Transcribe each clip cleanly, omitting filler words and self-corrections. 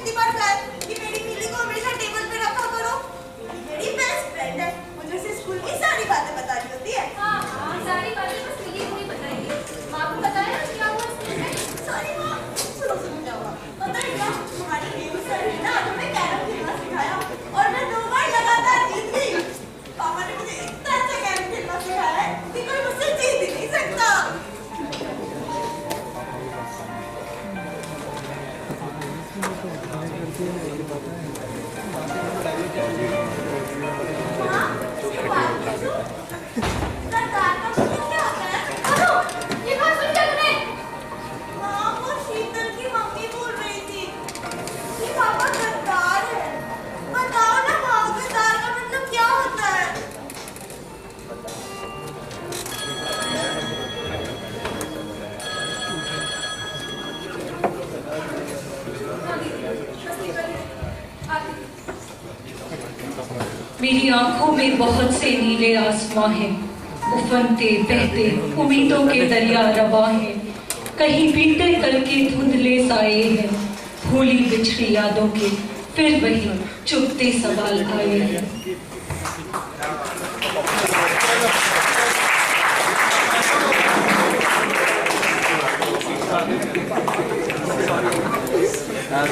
कितनी बार कहा है कि मेरी नीली को हमेशा टेबल पे रखा करो। मेरी बेस्ट फ्रेंड है, मुझे उसे स्कूल की सारी बातें बता रही होती है। हाँ हाँ, सारी बातें बस नीली को ही बताएंगे। माँ को बताया क्या हुआ स्कूल में? सॉरी माँ, सुनो क्या हुआ पता है क्या? तुम्हारी नीलू सर ने ना तुम्हें कैरम खेलना सिखाया और मैं 2 बार लगातार जीत गई। पापा ने मुझे इतना अच्छा कैरम खेलना सिखाया है कि कोई मुझसे जीत ही नहीं सकता। मेरी आंखों में बहुत से नीले आसमां हैं, उफनते बहते उम्मीदों के दरिया रवा हैं। कहीं बीते कल के धुंधले साए हैं, भूली बिछड़ी यादों के फिर वही चुभते सवाल आए हैं।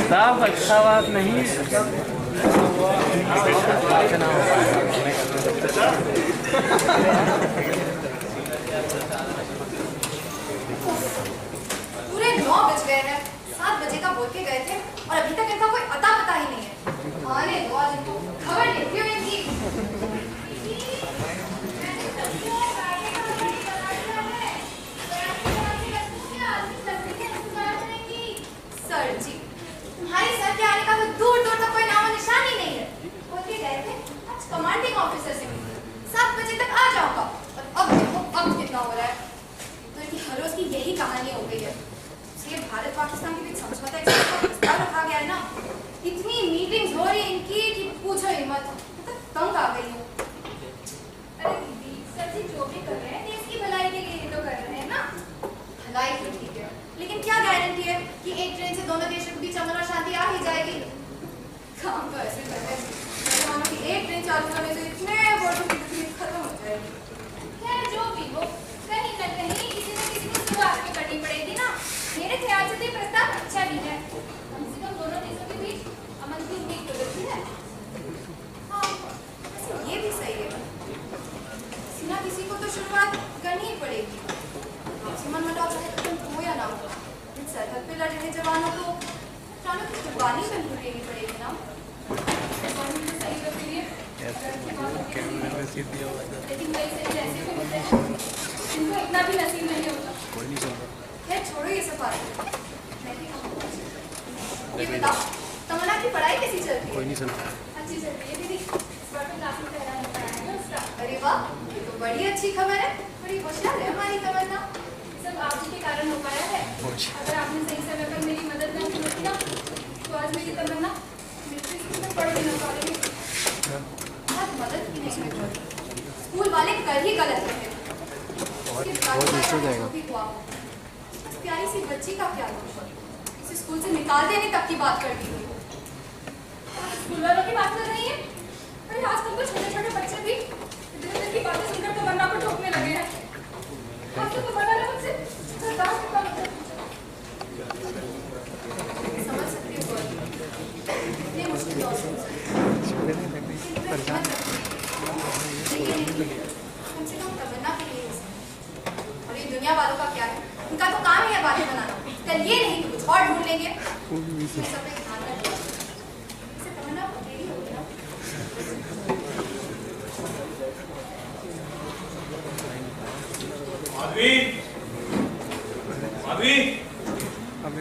साफ अच्छा बात नहीं पूरे 9 बज गए हैं, 7 बजे का बोल के गए थे और अभी तक इनका कोई अता पता ही नहीं है। आने दो आज इनको, खबर लेती हो इनकी। सर जी, तुम्हारी सर के आने का तो दूर दूर तक कोई नामो निशान ही नहीं है। बोल के गए थे आज कमांडिंग ऑफिसर से मिलूंगी, 7 बजे तक आ जाऊंगा। और अब देखो अब कितना हो रहा है। तो इनकी हर रोज की यही कहानी हो गई है। ये भारत पाकिस्तान के बीच समझौता प्रस्ताव रखा गया है ना, इतनी मीटिंग्स हो रही है इनकी कि पूछो ही मत। मतलब तंग आ गई हूँ। अरे दीदी, सर जी जो भी कर रहे हैं देश की भलाई के लिए तो कर रहे हैं ना। भलाई तो ठीक है, लेकिन क्या गारंटी है कि एक ट्रेन से दोनों देशों के बीच अमन और शांति आ ही जाएगी? काम तो ऐसे कर रहे हैं कि एक ट्रेन चालू करने से इतने वर्षों की तकलीफ खत्म हो जाएगी। खैर जो भी हो, कहीं न कहीं किसी न किसी को शुरुआत में करनी पड़ेगी ना। मेरे ख्याल से ये प्रस्ताव अच्छा भी है, कम से कम दोनों देशों के बीच अमन की उम्मीद तो रहती है। हाँ, वैसे ये भी सही है, किसी न किसी को तो शुरुआत करनी ही पड़ेगी। मन मटाव चाहे खत्म हो या ना हो, इन सरहद पे लड़ रहे जवानों को प्राणों की कुर्बानी करनी देनी पड़ेगी ना। सही रखिए, लेकिन कई सारे ऐसे भी होते हैं जिनको इतना भी नसीब नहीं होता। खैर छोड़ो ये सब बात। ये बताओ, तमन्ना की पढ़ाई कैसी चलती है? अच्छी चलती है दीदी, इस बार तो क्लास में पहला नंबर आया है उसका। अरे वाह, ये तो बड़ी अच्छी खबर है। बड़ी होशियार है हमारी तमन्ना, सब आप जी के कारण हो पाया है। अगर आपने सही समय पर मेरी मदद न की होती ना, तो आज मेरी तमन्ना मिलिट्री स्कूल में पढ़ भी न पाती। बहुत मदद की नहीं है, स्कूल वाले कर ही गलत रहे। प्यारी सी बच्ची का क्या दोष है? इसे स्कूल से निकाल देने तक की बात कर दी। स्कूल वालों की बात कर रही है? अरे आजकल तो छोटे छोटे बच्चे भी इधर की बातें सुनकर तो वरना को ठोकने लगे हैं। आजकल तो बड़ा लोग से सरदार कितना मतलब समझ सकती हूँ इतनी मुश्किल दौर से कम से कम तमन्ना के लिए। और ये दुनिया वालों का क्या है? उनका तो काम ही है बातें बनाना। कल ये नहीं कुछ और ढूंढ लेंगे। सब पे ध्यान रखिए। इसे तमन्ना को देरी होगी ना। माधवी, माधवी,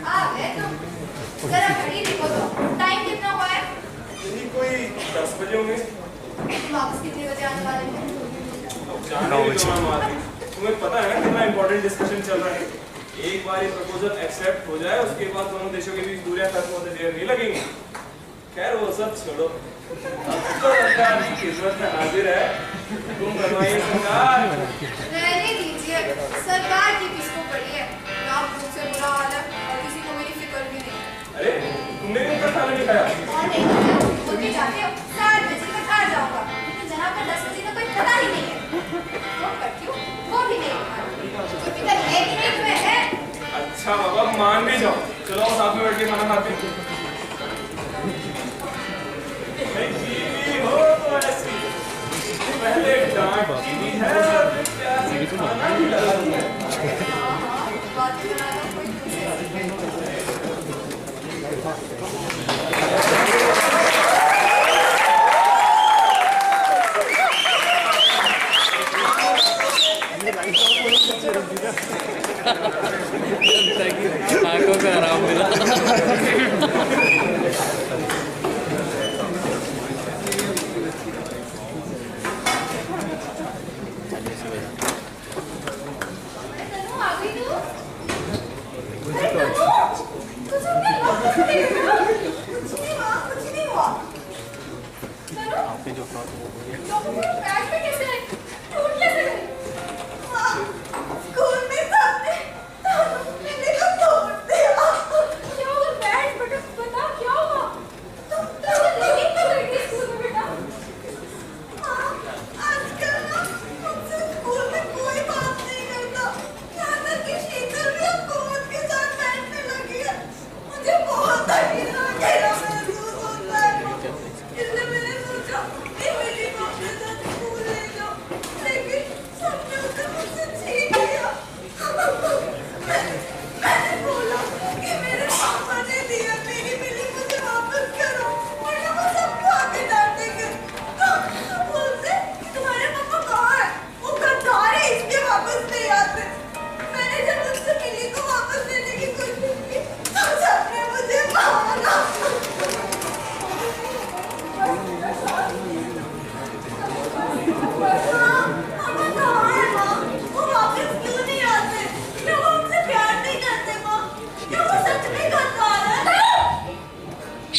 आ गए तो जरा घड़ी देखो तो टाइम कितना हुआ है? यही कोई 10 बजे होंगे। वापस कितने बजे आने वाले हैं? तुम्हें पता है ना कितना इंपॉर्टेंट डिस्कशन चल रहा है। एक बार ये प्रपोजल एक्सेप्ट हो जाए उसके बाद दोनों देशों के बीच दूरियां खत्म होते देर नहीं लगेंगी। खैर वो सब छोड़ो, अब तो सरकार की खिदमत में हाजिर है। तुम बनवाइए सरकार। रहने दीजिए, सरकार की किसको पड़ी है? ना खुद से बुरा हाल है और किसी को मेरी फिक्र भी नहीं। अरे तुम तुमने भी उनका खाना नहीं खाया? और नहीं खाया, बोल के जाते हो 7 बजे तक आ जाऊंगा, लेकिन जहाँ पर 10 बजे तक कोई पता ही नहीं है। वो करती हूँ, वो भी नहीं खाना। तो फिकर है कि नहीं तुम्हें है? अच्छा बाबा मान भी जाओ, चलो आओ साथ में बैठ के खाना खाते हैं। नहीं हो तो ऐसी पहले डांटती भी है, फिर प्यार से खाना खिलाती है। बात बना लो, कोई दूसरे आंखों का आराम मिला।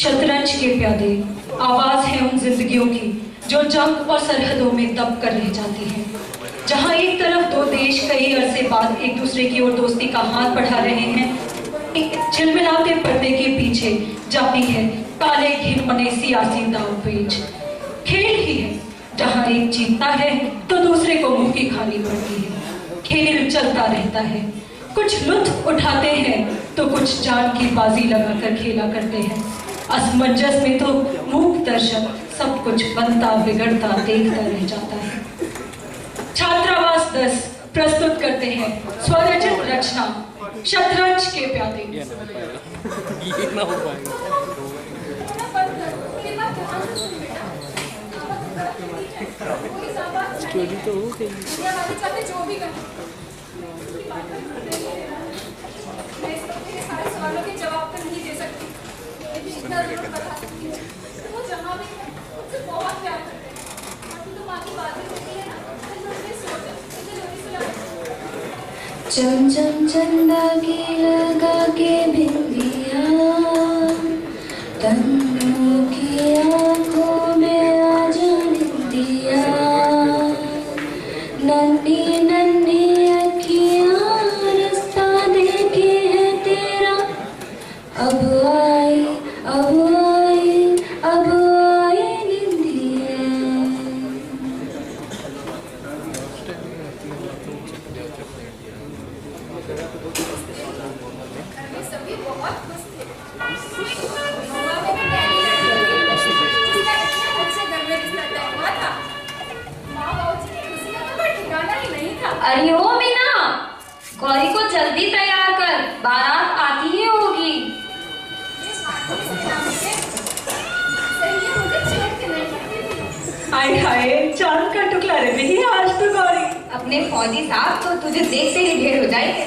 शतरंज के प्यादे आवाज है उन जिंदगियों की जो जंग और सरहदों में दब कर रह जाती है, जहां एक तरफ दो देश कई अरसे बाद एक दूसरे की ओर दोस्ती का हाथ बढ़ा रहे हैं, एक झिलमिलाते पर्दे के पीछे जाती है काले घिनौने सियासी दांवपेच। खेल ही है जहां एक जीतता है तो दूसरे को मुंह की खानी पड़ती है। खेल चलता रहता है, कुछ लुत्फ उठाते हैं तो कुछ जान की बाजी लगाकर खेला करते हैं। असमंजस में तो मूक दर्शक सब कुछ बनता बिगड़ता देखता रह जाता है। छात्रावास 10 प्रस्तुत करते हैं स्वरचित रचना शतरंज के प्यादे। ये ना हो पाएगा। स्टोरी तो हो गई। जो भी कर मैं इस सारे सवालों के जवाब तो नहीं दे सकती, लेकिन इतना जरूर बता सकती हूँ वो जहाँ भी है उससे बहुत प्यार करते हैं। बाकी तो बाकी बातें होती है ना, उसमें सोच चम चम चंदा की लगा के बिंदिया, तन्नू की आँखों में आ जाने दिया, नन्ही नन्ही अखियाँ रास्ता देखे है तेरा, अब आई अब आई अब आई निंदिया। सभी बहुत खुश थे। महुआ में भी पहली लड़की थी, जिसका इतने अच्छे घर में रिश्ता तय हुआ था। माँ बाबूजी की खुशी का तो कोई ठिकाना ही नहीं था। अरे ओ मीना, गौरी को जल्दी तैयार कर, बारात आती ही होगी। ये भारतीय सेना में थे, इसलिए मुझे छेड़ के नहीं करती थी। हाय हाय चांद का टुकड़ा रे भी आज तो गौरी। अपने फौजी साहब तो तुझे देखते ही ढेर हो जाएंगे।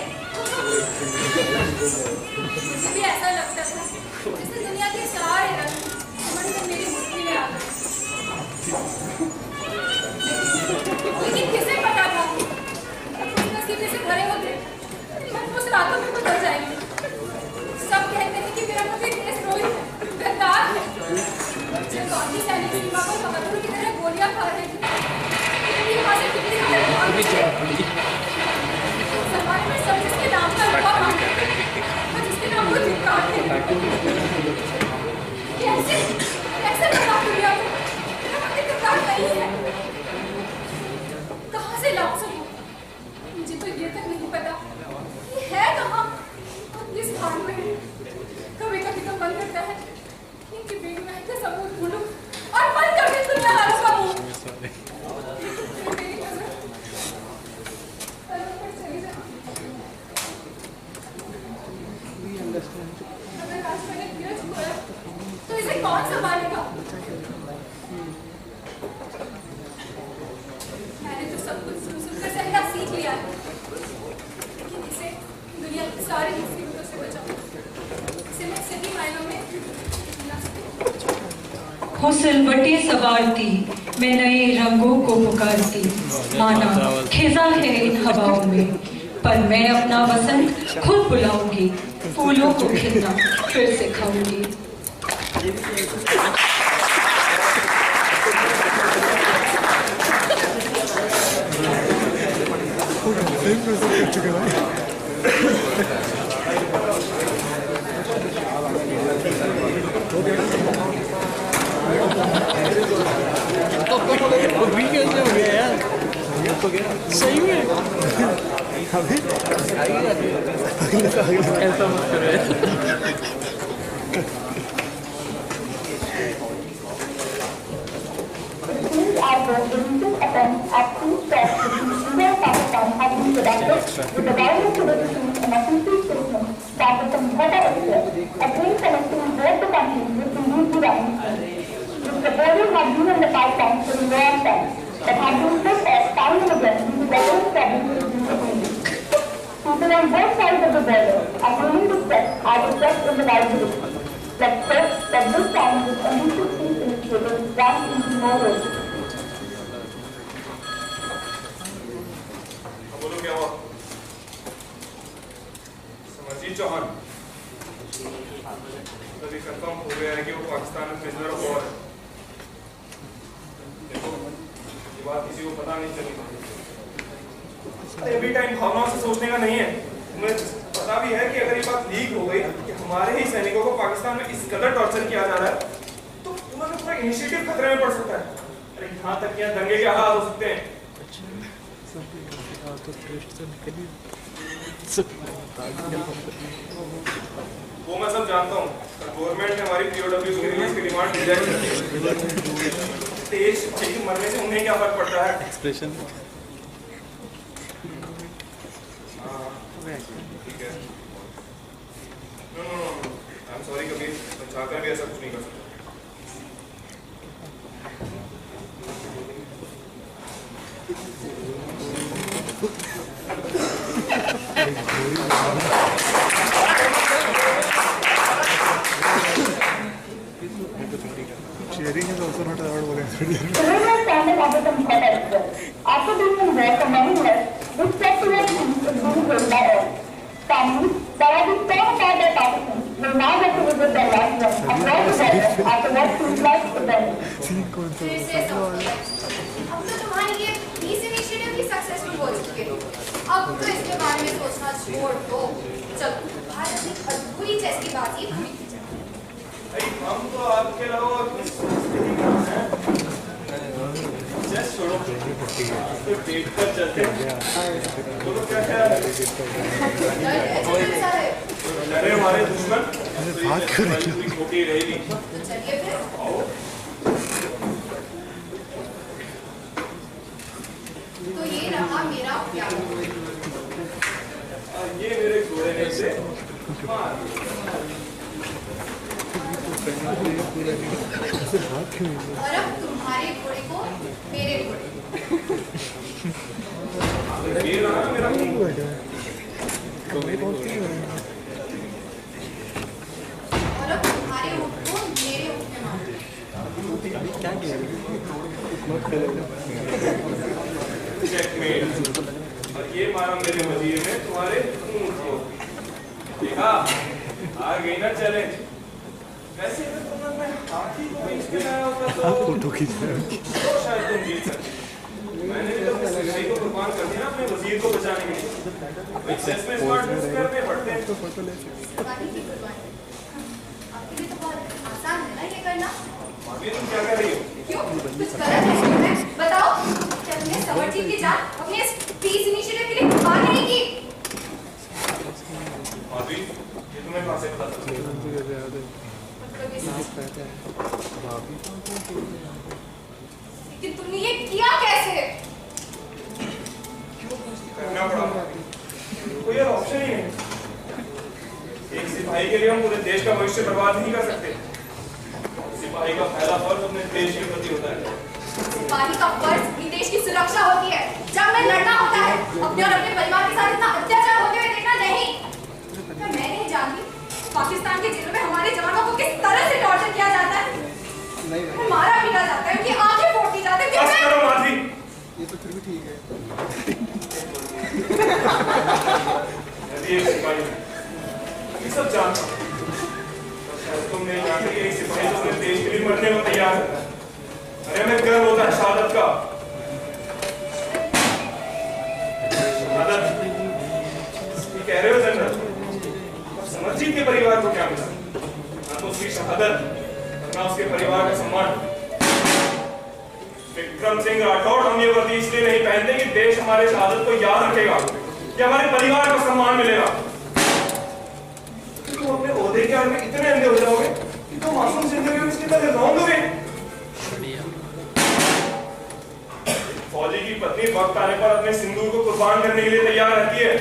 मुझे भी ऐसा लगता था जैसे दुनिया के सारे रंग मन में मेरी मुट्ठी में आ गए। लेकिन किसे पता था खुशनसीबी से भरे होते मन उस रातों में बदल जाएंगे। सब कहते हैं कि मेरा पति देशद्रोही है, गद्दार है। जब बाकी सैनिक सीमा पर बहादुर की तरह गोलियां खा रहे थे, कितनी वहां से कितनी समाज में सब जिसके नाम का हुआ, जिसके नाम को चिपकाते हैं। मैंने तो सब कुछ सुनकर सहना सीख लिया है, लेकिन इसे दुनिया की सारी मुसीबतों से बचाओ। इसे मैं सही मायनों में ना हो सिलवटे सवारती मैं नए रंगों को पुकारती, माना खिजा है इन हवाओं में, पर मैं अपना वसंत खुद बुलाऊंगी, फूलों को खिलना फिर सिखाऊंगी। अभी कैसे हो गया यार? सही में ऐसा मत करो यार। Our recent attempts at peace talks between India and Pakistan have been productive, with the violence to the dispute and a sincere statement that the Samjhauta Express, agreeing connecting both the countries with indeed be running. This proposal had been in the pipeline for a long time, but had been put off time and again due to various problems with the agreement. People on both sides of the border are willing to step as a step in the right direction. Let's hope that this time this ambitious peace initiative runs into more roads. बोलो क्या हुआ? समझिए चौहान, अभी confirm हो गया है कि वो पाकिस्तान में प्रिजनर ऑफ वॉर है। देखो, ये बात किसी को पता नहीं चली। एवरी टाइम भावनाओं से सोचने का नहीं है। तुम्हें पता भी है कि अगर ये बात लीक हो गई कि हमारे ही सैनिकों को पाकिस्तान में इस कदर टॉर्चर किया जा रहा है, तो तुम्हारा पूरा इनिशिएटिव खतरे में पड़ सकता है। अरे यहाँ तक यहाँ दंगे के हालात हो सकते हैं। वो मैं सब जानता हूँ, गवर्नमेंट ने हमारी POWs की रिलीज की डिमांड रिजेक्ट कर दी। देश लेकिन मरने से उन्हें क्या फर्क पड़ता है? एक्सप्रेशन ठीक है। No no no, I am sorry Kabir, मैं चाहकर भी ऐसा कुछ नहीं कर सकता। Sharing is also not allowed. The Railway standard of the Samjhauta Express, after being in war for many years, this step towards peace is being held by all. Families that have been torn apart by Pakistan will now get to visit their loved ones across the border after what seems like event. फिर से समझौता। अब तो तुम्हारी ये piece initiative भी successful हो चुकी है। अब तो इसके बारे में सोचना छोड़ दो। चलो, भारत की अधूरी चेस की बात ही पूरी की जाए। भाई हम तो आपके अलावा चेस छोड़ो, तो डेट पर चलते हैं। बोलो क्या ख्याल है? डरे हमारे दुश्मन, बात पूरी खोटी रहेगी। चलिए फिर। आओ। तो ये रहा मेरा प्यार। ये मेरे घोड़े ने से मार। और अब तुम्हारे घोड़े को मेरे घोड़े। ये रहा मेरा और अब तुम्हारे ऊँट को मेरे ऊँट में मारो। चेकमेट। और ये मारा मेरे वजीर ने तुम्हारे ऊँट को। देखा, आ गई ना चैलेंज। वैसे अगर तुमने हाथी को बीच में लाया होता तो शायद तुम जीत सकते। मैंने भी तो अपनी जिंदगी को कुर्बान कर दिया ना अपने वजीर को बचाने के लिए। चेस में स्मार्ट मूव करने पड़ते हैं। कुर्बानी की कुर्बानी। आपके लिए तो बहुत आसान है ना ये करना। अभी तुम क्या कर रही हो? क्यों? कुछ गलत है इसमें? बताओ। क्या तुमने समरजीत की जान अपने इस पीस इनिशिएटिव के लिए कुर्बान नहीं की? अभी ये तुम्हें कहाँ से पता चला? लेकिन तुमने ये किया कैसे? करना पड़ा। कोई और ऑप्शन ही नहीं। एक सिपाही के लिए हम पूरे देश का भविष्य बर्बाद नहीं कर सकते। सिपाही का पहला फर्ज अपने देश के प्रति होता है। सिपाही का फर्ज अपनी देश की सुरक्षा होती है। जब में लड़ना होता है, अपने और अपने परिवार के साथ इतना अत्याचार होते हुए देखना नहीं। मैं नहीं जानती पाकिस्तान के जेलों में हमारे जवानों को किस तरह से टॉर्चर किया जाता है। मारा पीटा जाता है, उनकी आंखें फोड़ दी जाती है। बस करो माधवी, ये तो फिर भी ठीक है। ये सिपाही ये सब जानता हूं। तुम नहीं जानते कि एक सिपाही तो अपने देश के लिए मरने को तैयार है। अरे हमें गर्व होता है शहादत का। शहादत ये कह रहे हो जनरल, समरजीत के परिवार को क्या मिला? ना तो उसकी शहादत, ना उसके परिवार का सम्मान। विक्रम सिंह राठौड़, हम ये वर्दी इसलिए नहीं पहनते कि देश हमारे शहादत को याद रखेगा या हमारे परिवार को सम्मान मिलेगा। तुम अपने ओहदे के आड़ में इतने अंधे हो जाओगे कि तुम मासूम जिंदगी में उसकी तरह रहोगे। फौजी की पत्नी वक्त आने पर अपने सिंदूर को कुर्बान करने के लिए तैयार रहती है।